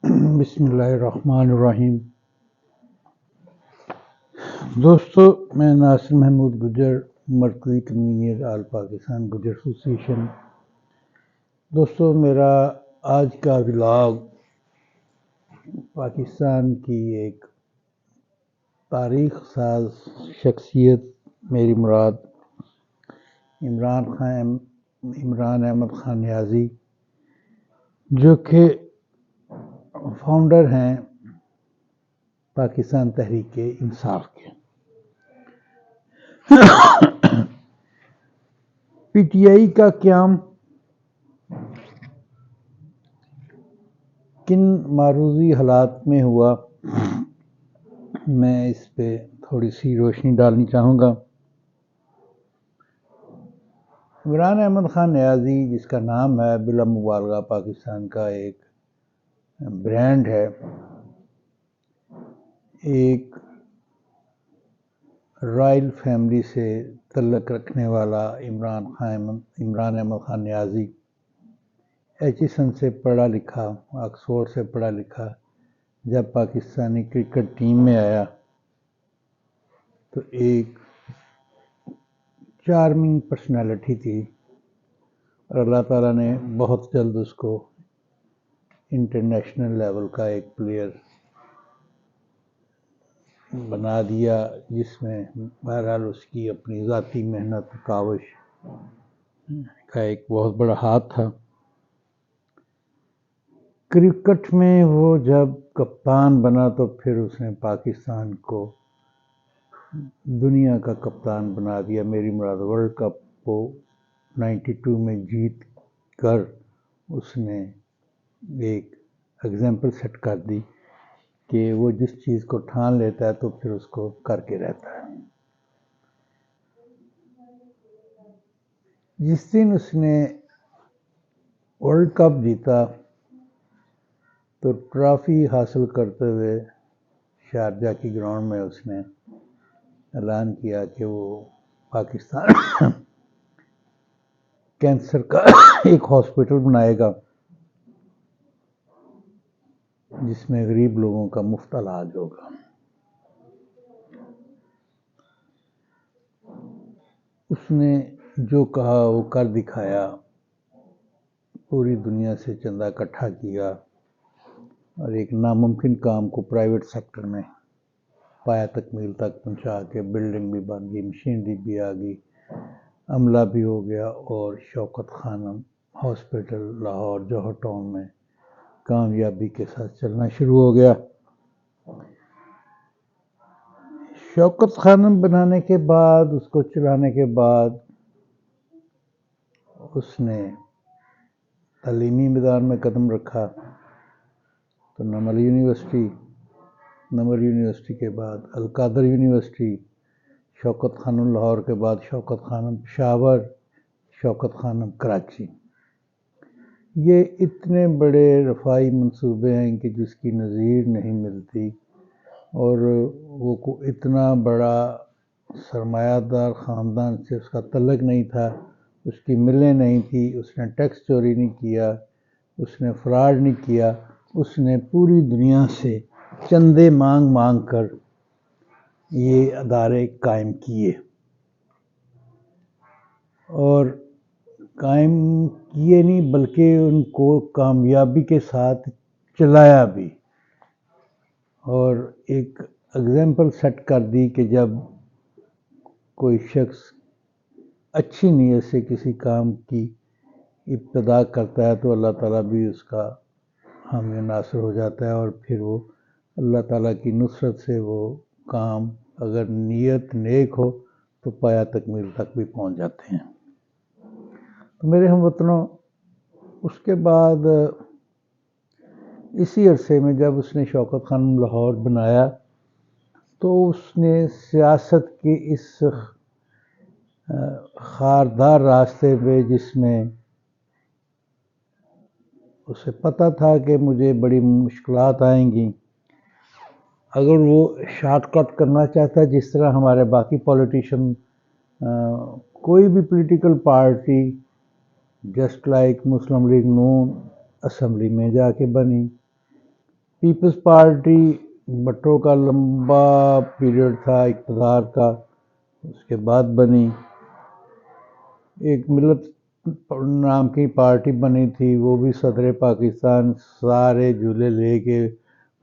بسم اللہ الرحمن الرحیم۔ دوستو، میں ناصر محمود گجر، مرکزی کنوینر آل پاکستان گجر ایسوسی ایشن۔ دوستو، میرا آج کا ولاگ پاکستان کی ایک تاریخ ساز شخصیت، میری مراد عمران احمد خان نیازی، جو کہ فاؤنڈر ہیں پاکستان تحریک انصاف کے۔ پی ٹی آئی کا قیام کن معروضی حالات میں ہوا، میں اس پہ تھوڑی سی روشنی ڈالنی چاہوں گا۔ عمران احمد خان نیازی، جس کا نام ہے بلا مبالغہ پاکستان کا ایک برانڈ ہے، ایک رائل فیملی سے تعلق رکھنے والا عمران احمد خان نیازی ایچیسن سے پڑھا لکھا، آکسفورڈ سے پڑھا لکھا۔ جب پاکستانی کرکٹ ٹیم میں آیا تو ایک چارمنگ پرسنالٹی تھی، اور اللہ تعالیٰ نے بہت جلد اس کو انٹرنیشنل لیول کا ایک پلیئر بنا دیا، جس میں بہرحال اس کی اپنی ذاتی محنت کاوش کا ایک بہت بڑا ہاتھ تھا۔ کرکٹ میں وہ جب کپتان بنا تو پھر اس نے پاکستان کو دنیا کا کپتان بنا دیا۔ میری مراد ورلڈ کپ کو 92 میں جیت کر اس نے ایک ایگزامپل سیٹ کر دی کہ وہ جس چیز کو ٹھان لیتا ہے تو پھر اس کو کر کے رہتا ہے۔ جس دن اس نے ورلڈ کپ جیتا تو ٹرافی حاصل کرتے ہوئے شارجہ کی گراؤنڈ میں اس نے اعلان کیا کہ وہ پاکستان کینسر کا ایک ہاسپٹل بنائے گا، جس میں غریب لوگوں کا مفت علاج ہوگا۔ اس نے جو کہا وہ کر دکھایا، پوری دنیا سے چندہ اکٹھا کیا اور ایک ناممکن کام کو پرائیویٹ سیکٹر میں پایا تکمیل تک پہنچا کے بلڈنگ بھی بن گئی، مشینری بھی آ گئی، عملہ بھی ہو گیا، اور شوکت خانم ہاسپٹل لاہور جوہر ٹاؤن میں کامیابی کے ساتھ چلنا شروع ہو گیا۔ شوکت خانم بنانے کے بعد، اس کو چلانے کے بعد، اس نے تعلیمی میدان میں قدم رکھا تو نمل یونیورسٹی کے بعد القادر یونیورسٹی، شوکت خانم لاہور کے بعد شوکت خانم پشاور، شوکت خانم کراچی۔ یہ اتنے بڑے رفاہی منصوبے ہیں کہ جس کی نظیر نہیں ملتی، اور وہ اتنا بڑا سرمایہ دار خاندان سے اس کا تعلق نہیں تھا، اس کی ملیں نہیں تھی، اس نے ٹیکس چوری نہیں کیا، اس نے فراڈ نہیں کیا، اس نے پوری دنیا سے چندے مانگ کر یہ ادارے قائم کیے، اور قائم کیے نہیں بلکہ ان کو کامیابی کے ساتھ چلایا بھی، اور ایک ایگزامپل سیٹ کر دی کہ جب کوئی شخص اچھی نیت سے کسی کام کی ابتدا کرتا ہے تو اللہ تعالیٰ بھی اس کا حامی ناصر ہو جاتا ہے، اور پھر وہ اللہ تعالیٰ کی نصرت سے وہ کام اگر نیت نیک ہو تو پایا تکمیل تک بھی پہنچ جاتے ہیں۔ تو میرے ہم وطنوں، اس کے بعد اسی عرصے میں جب اس نے شوکت خانم لاہور بنایا تو اس نے سیاست کے اس خاردار راستے پہ، جس میں اسے پتہ تھا کہ مجھے بڑی مشکلات آئیں گی، اگر وہ شارٹ کٹ کرنا چاہتا، جس طرح ہمارے باقی پولیٹیشین، کوئی بھی پولیٹیکل پارٹی جسٹ لائک مسلم لیگ نون اسمبلی میں جا کے بنی، پیپلز پارٹی بھٹو کا لمبا پیریڈ تھا اقتدار کا، اس کے بعد بنی ایک ملت نام کی پارٹی بنی تھی، وہ بھی صدر پاکستان سارے جھولے لے کے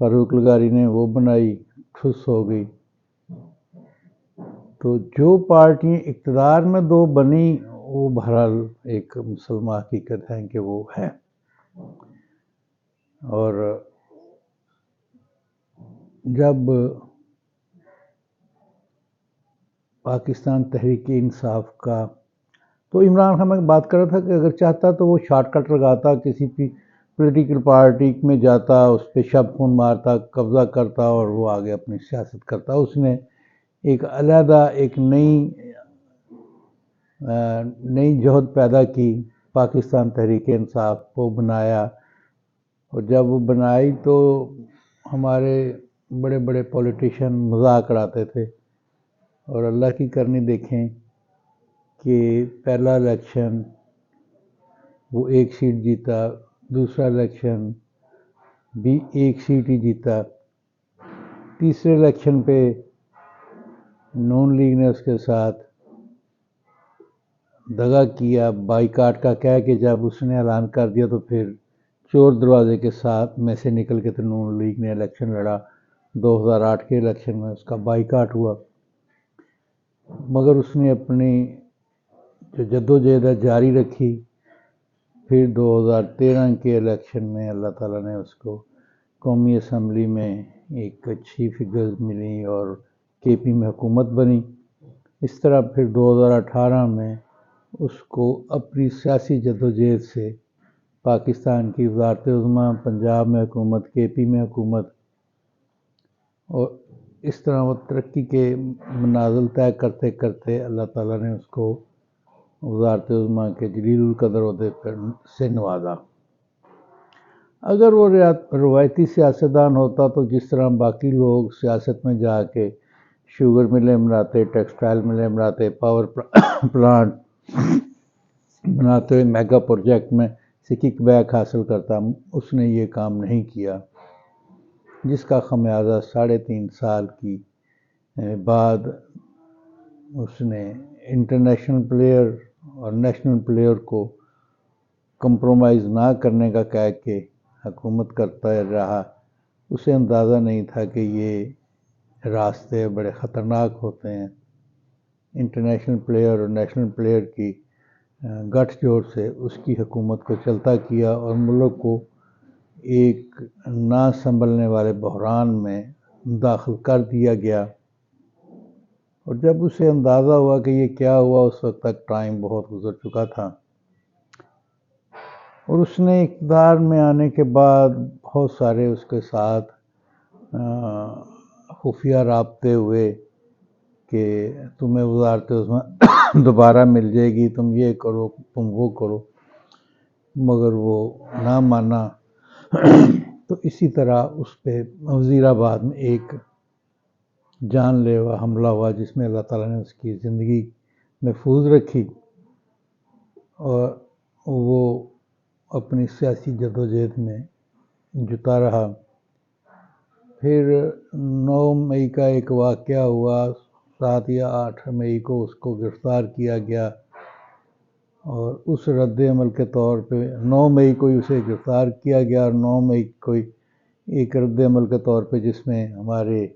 فاروق لغاری نے وہ بنائی، ٹھس ہو گئی۔ تو جو پارٹی اقتدار میں دو بنی وہ بہرحال ایک مسلمہ حقیقت ہے کہ وہ ہے۔ اور جب پاکستان تحریک انصاف کا، تو عمران خان میں بات کر رہا تھا کہ اگر چاہتا تو وہ شارٹ کٹ لگاتا، کسی بھی پولیٹیکل پارٹی میں جاتا، اس پہ شب خون مارتا، قبضہ کرتا اور وہ آگے اپنی سیاست کرتا۔ اس نے ایک علیحدہ ایک نئی جہد پیدا کی، پاکستان تحریک انصاف کو بنایا، اور جب وہ بنائی تو ہمارے بڑے بڑے پولیٹیشین مذاق اڑاتے تھے، اور اللہ کی کرنی دیکھیں کہ پہلا الیکشن وہ ایک سیٹ جیتا، دوسرا الیکشن بھی ایک سیٹ ہی جیتا، تیسرے الیکشن پہ نون لیگ نے اس کے ساتھ دغا کیا، بائیکاٹ کا کہہ کے جب اس نے اعلان کر دیا تو پھر چور دروازے کے ساتھ میں سے نکل کے تو نون لیگ نے الیکشن لڑا۔ 2008 کے الیکشن میں اس کا بائیکاٹ ہوا، مگر اس نے اپنی جو جدوجہد جاری رکھی۔ پھر 2013 کے الیکشن میں اللہ تعالیٰ نے اس کو قومی اسمبلی میں ایک اچھی فگرز ملی اور کے پی میں حکومت بنی۔ اس طرح پھر 2018 میں اس کو اپنی سیاسی جدوجہد سے پاکستان کی وزارت عظمیٰ، پنجاب میں حکومت، کے پی میں حکومت، اور اس طرح وہ ترقی کے منازل طے کرتے کرتے اللہ تعالیٰ نے اس کو وزارت عظمیٰ کے جلیل القدر عہدے سے نوازا۔ اگر وہ روایتی سیاستدان ہوتا تو جس طرح باقی لوگ سیاست میں جا کے شوگر ملیں بناتے، ٹیکسٹائل ملیں بناتے، پاور پلانٹ بناتے ہوئے میگا پروجیکٹ میں سے کک بیک حاصل کرتا، اس نے یہ کام نہیں کیا، جس کا خمیازہ 3.5 سال کی بعد اس نے انٹرنیشنل پلیئر اور نیشنل پلیئر کو کمپرومائز نہ کرنے کا کہہ کے حکومت کرتا رہا۔ اسے اندازہ نہیں تھا کہ یہ راستے بڑے خطرناک ہوتے ہیں۔ انٹرنیشنل پلیئر اور نیشنل پلیئر کی گٹھ جوڑ سے اس کی حکومت کو چلتا کیا اور ملک کو ایک نہ سنبھلنے والے بحران میں داخل کر دیا گیا۔ اور جب اسے اندازہ ہوا کہ یہ کیا ہوا، اس وقت تک ٹائم بہت گزر چکا تھا، اور اس نے اقتدار میں آنے کے بعد بہت سارے اس کے ساتھ خفیہ رابطے ہوئے کہ تمہیں وزارت عظمیٰ دوبارہ مل جائے گی، تم یہ کرو، تم وہ کرو، مگر وہ نہ مانا۔ تو اسی طرح اس پہ وزیر آباد میں ایک جان لیوا حملہ ہوا جس میں اللہ تعالیٰ نے اس کی زندگی محفوظ رکھی، اور وہ اپنی سیاسی جدوجہد میں جتا رہا۔ پھر 9 مئی کا ایک واقعہ ہوا، 7 یا 8 مئی کو اس کو گرفتار کیا گیا، اور اس رد عمل کے طور پہ 9 مئی کو ہی اسے گرفتار کیا گیا، اور 9 مئی کو ایک رد عمل کے طور پہ جس میں ہمارے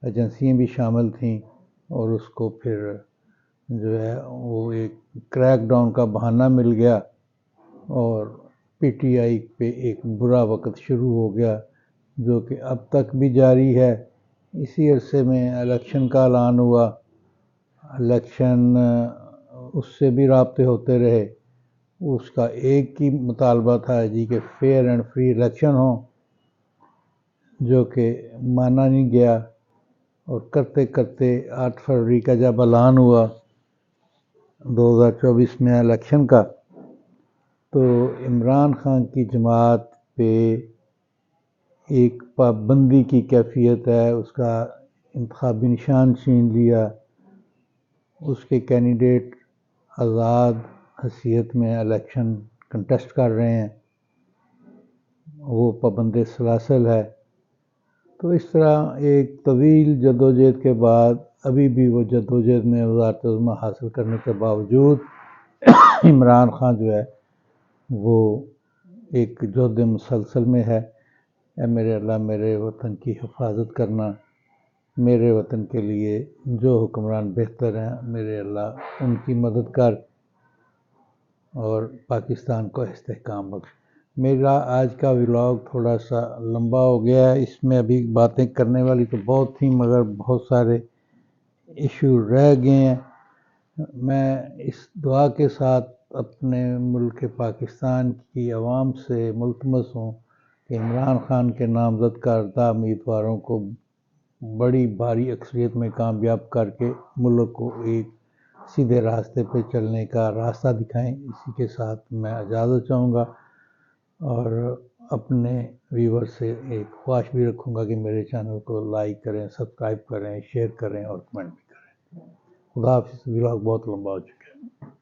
ایجنسیاں بھی شامل تھیں، اور اس کو پھر جو ہے وہ ایک کریک ڈاؤن کا بہانہ مل گیا، اور پی ٹی آئی پہ ایک برا وقت شروع ہو گیا جو کہ اب تک بھی جاری ہے۔ اسی عرصے میں الیکشن کا اعلان ہوا، الیکشن اس سے بھی رابطے ہوتے رہے۔ اس کا ایک ہی مطالبہ تھا جی کہ فیئر اینڈ فری الیکشن ہوں، جو کہ مانا نہیں گیا، اور کرتے کرتے 8 فروری کا جب اعلان ہوا 2024 میں الیکشن کا، تو عمران خان کی جماعت پہ ایک پابندی کی کیفیت ہے، اس کا انتخابی نشان چھین لیا، اس کے کینڈیڈیٹ آزاد حیثیت میں الیکشن کنٹیسٹ کر رہے ہیں، وہ پابند سلاسل ہے۔ تو اس طرح ایک طویل جدوجہد کے بعد ابھی بھی وہ جدوجہد میں وزارت عظمیٰ حاصل کرنے کے باوجود عمران خان جو ہے وہ ایک جہد مسلسل میں ہے۔ اے میرے اللہ میرے وطن کی حفاظت کرنا، میرے وطن کے لیے جو حکمران بہتر ہیں میرے اللہ ان کی مدد کر اور پاکستان کو استحکام بخش۔ میرا آج کا ولاگ تھوڑا سا لمبا ہو گیا ہے، اس میں ابھی باتیں کرنے والی تو بہت تھیں مگر بہت سارے ایشو رہ گئے ہیں۔ میں اس دعا کے ساتھ اپنے ملک پاکستان کی عوام سے ملتمس ہوں کہ عمران خان کے نامزد کردہ امیدواروں کو بڑی بھاری اکثریت میں کامیاب کر کے ملک کو ایک سیدھے راستے پہ چلنے کا راستہ دکھائیں۔ اسی کے ساتھ میں اجازت چاہوں گا اور اپنے ویور سے ایک خواہش بھی رکھوں گا کہ میرے چینل کو لائک کریں، سبسکرائب کریں، شیئر کریں اور کمنٹ بھی کریں۔ خدا حافظ۔ ولاگ بہت لمبا ہو چکا ہے۔